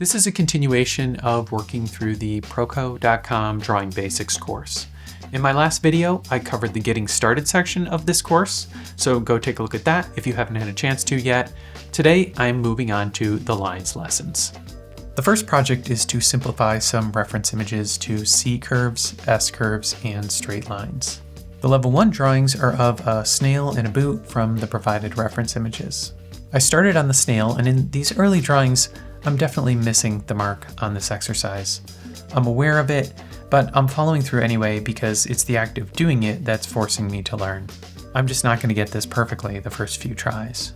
This is a continuation of working through the Proko.com Drawing Basics course. In my last video, I covered the Getting Started section of this course, so go take a look at that if you haven't had a chance to yet. Today, I'm moving on to the lines lessons. The first project is to simplify some reference images to C curves, S curves, and straight lines. The level 1 drawings are of a snail and a boot from the provided reference images. I started on the snail, and in these early drawings, I'm definitely missing the mark on this exercise. I'm aware of it, but I'm following through anyway because it's the act of doing it that's forcing me to learn. I'm just not going to get this perfectly the first few tries.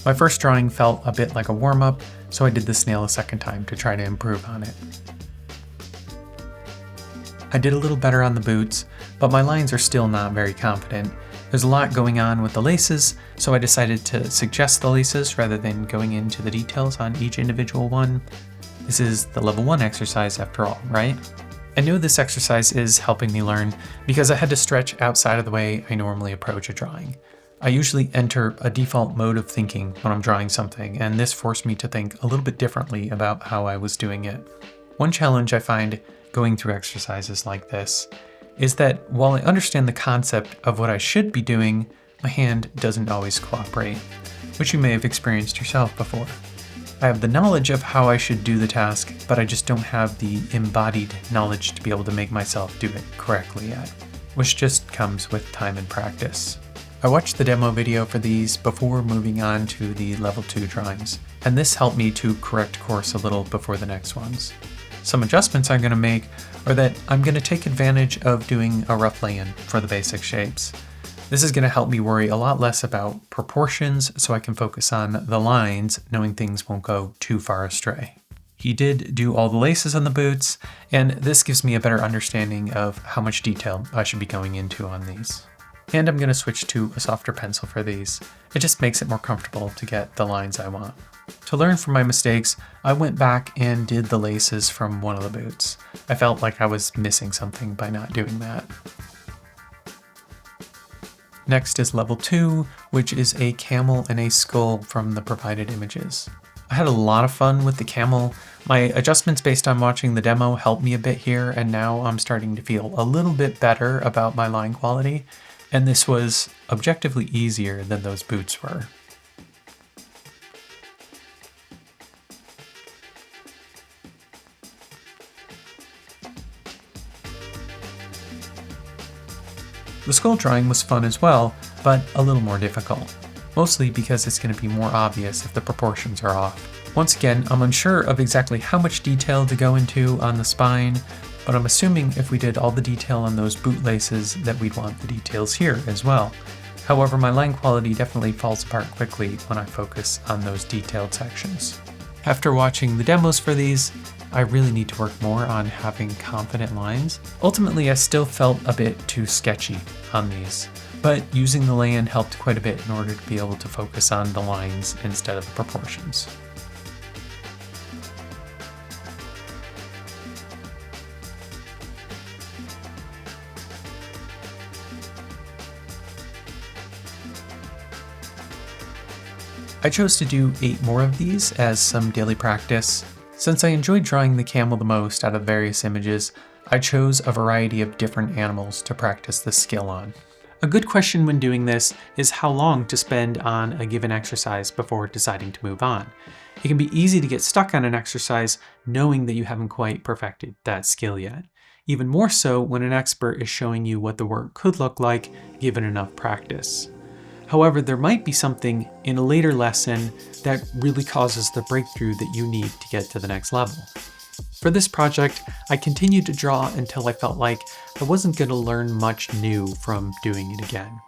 My first drawing felt a bit like a warm-up, so I did the snail a second time to try to improve on it. I did a little better on the boots, but my lines are still not very confident. There's a lot going on with the laces, so I decided to suggest the laces rather than going into the details on each individual one. This is the level 1 exercise after all, right? I know this exercise is helping me learn because I had to stretch outside of the way I normally approach a drawing. I usually enter a default mode of thinking when I'm drawing something, and this forced me to think a little bit differently about how I was doing it. One challenge I find going through exercises like this is that while I understand the concept of what I should be doing, my hand doesn't always cooperate, which you may have experienced yourself before. I have the knowledge of how I should do the task, but I just don't have the embodied knowledge to be able to make myself do it correctly yet, which just comes with time and practice. I watched the demo video for these before moving on to the level 2 drawings, and this helped me to correct course a little before the next ones. Some adjustments I'm going to make are that I'm going to take advantage of doing a rough lay-in for the basic shapes. This is going to help me worry a lot less about proportions so I can focus on the lines, knowing things won't go too far astray. He did do all the laces on the boots, and this gives me a better understanding of how much detail I should be going into on these. And I'm going to switch to a softer pencil for these. It just makes it more comfortable to get the lines I want. To learn from my mistakes, I went back and did the laces from one of the boots. I felt like I was missing something by not doing that. Next is level 2, which is a camel and a skull from the provided images. I had a lot of fun with the camel. My adjustments based on watching the demo helped me a bit here, and now I'm starting to feel a little bit better about my line quality, and this was objectively easier than those boots were. The skull drawing was fun as well, but a little more difficult, mostly because it's going to be more obvious if the proportions are off. Once again, I'm unsure of exactly how much detail to go into on the spine, but I'm assuming if we did all the detail on those boot laces that we'd want the details here as well. However, my line quality definitely falls apart quickly when I focus on those detailed sections. After watching the demos for these, I really need to work more on having confident lines. Ultimately, I still felt a bit too sketchy on these, but using the lay-in helped quite a bit in order to be able to focus on the lines instead of the proportions. I chose to do 8 more of these as some daily practice. Since I enjoyed drawing the camel the most out of various images, I chose a variety of different animals to practice this skill on. A good question when doing this is how long to spend on a given exercise before deciding to move on. It can be easy to get stuck on an exercise knowing that you haven't quite perfected that skill yet. Even more so when an expert is showing you what the work could look like given enough practice. However, there might be something in a later lesson that really causes the breakthrough that you need to get to the next level. For this project, I continued to draw until I felt like I wasn't going to learn much new from doing it again.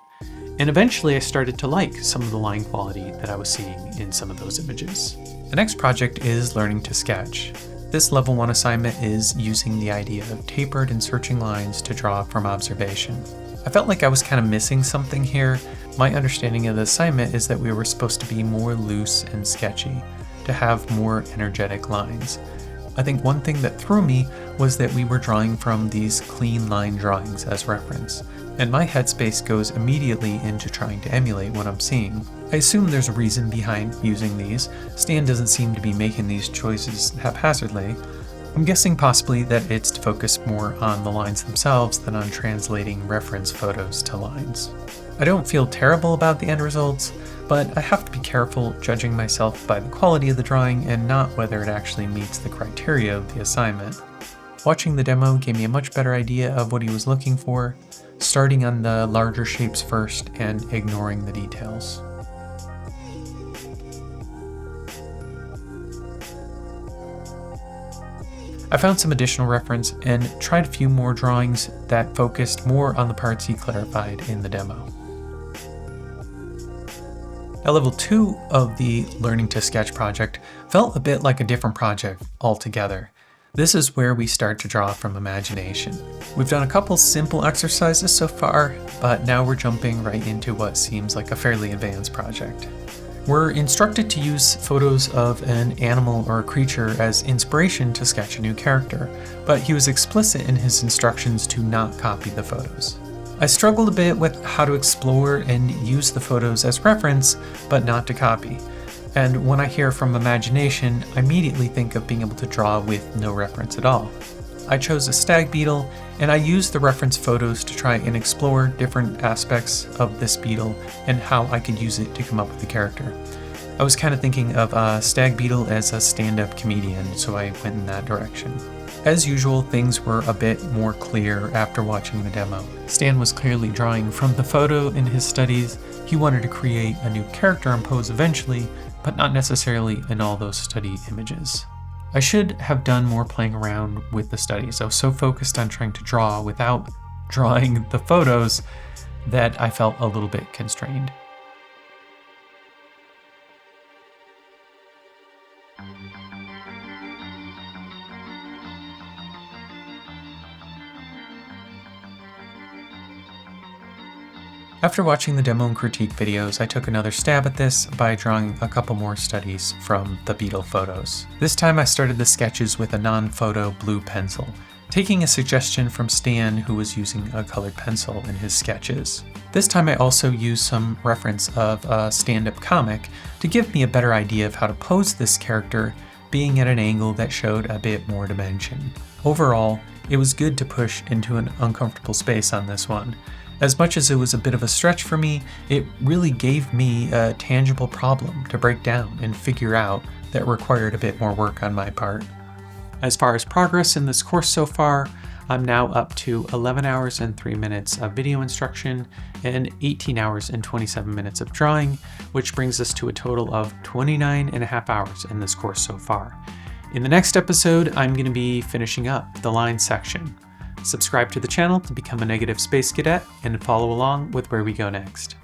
And eventually I started to like some of the line quality that I was seeing in some of those images. The next project is learning to sketch. This level 1 assignment is using the idea of tapered and searching lines to draw from observation. I felt like I was kind of missing something here. My understanding of the assignment is that we were supposed to be more loose and sketchy, to have more energetic lines. I think one thing that threw me was that we were drawing from these clean line drawings as reference, and my headspace goes immediately into trying to emulate what I'm seeing. I assume there's a reason behind using these. Stan doesn't seem to be making these choices haphazardly. I'm guessing possibly that it's to focus more on the lines themselves than on translating reference photos to lines. I don't feel terrible about the end results, but I have to be careful judging myself by the quality of the drawing and not whether it actually meets the criteria of the assignment. Watching the demo gave me a much better idea of what he was looking for, starting on the larger shapes first and ignoring the details. I found some additional reference and tried a few more drawings that focused more on the parts he clarified in the demo. At level 2 of the Learning to Sketch project felt a bit like a different project altogether. This is where we start to draw from imagination. We've done a couple simple exercises so far, but now we're jumping right into what seems like a fairly advanced project. We're instructed to use photos of an animal or a creature as inspiration to sketch a new character, but he was explicit in his instructions to not copy the photos. I struggled a bit with how to explore and use the photos as reference, but not to copy. And when I hear from imagination, I immediately think of being able to draw with no reference at all. I chose a stag beetle, and I used the reference photos to try and explore different aspects of this beetle and how I could use it to come up with the character. I was kind of thinking of a stag beetle as a stand-up comedian, so I went in that direction. As usual, things were a bit more clear after watching the demo. Stan was clearly drawing from the photo in his studies. He wanted to create a new character and pose eventually, but not necessarily in all those study images. I should have done more playing around with the studies. I was so focused on trying to draw without drawing the photos that I felt a little bit constrained. After watching the demo and critique videos, I took another stab at this by drawing a couple more studies from the beetle photos. This time I started the sketches with a non-photo blue pencil, taking a suggestion from Stan, who was using a colored pencil in his sketches. This time I also used some reference of a stand-up comic to give me a better idea of how to pose this character, being at an angle that showed a bit more dimension. Overall, it was good to push into an uncomfortable space on this one. As much as it was a bit of a stretch for me, it really gave me a tangible problem to break down and figure out that required a bit more work on my part. As far as progress in this course so far, I'm now up to 11 hours and 3 minutes of video instruction and 18 hours and 27 minutes of drawing, which brings us to a total of 29.5 hours in this course so far. In the next episode, I'm going to be finishing up the line section. Subscribe to the channel to become a Negative Space Cadet and follow along with where we go next.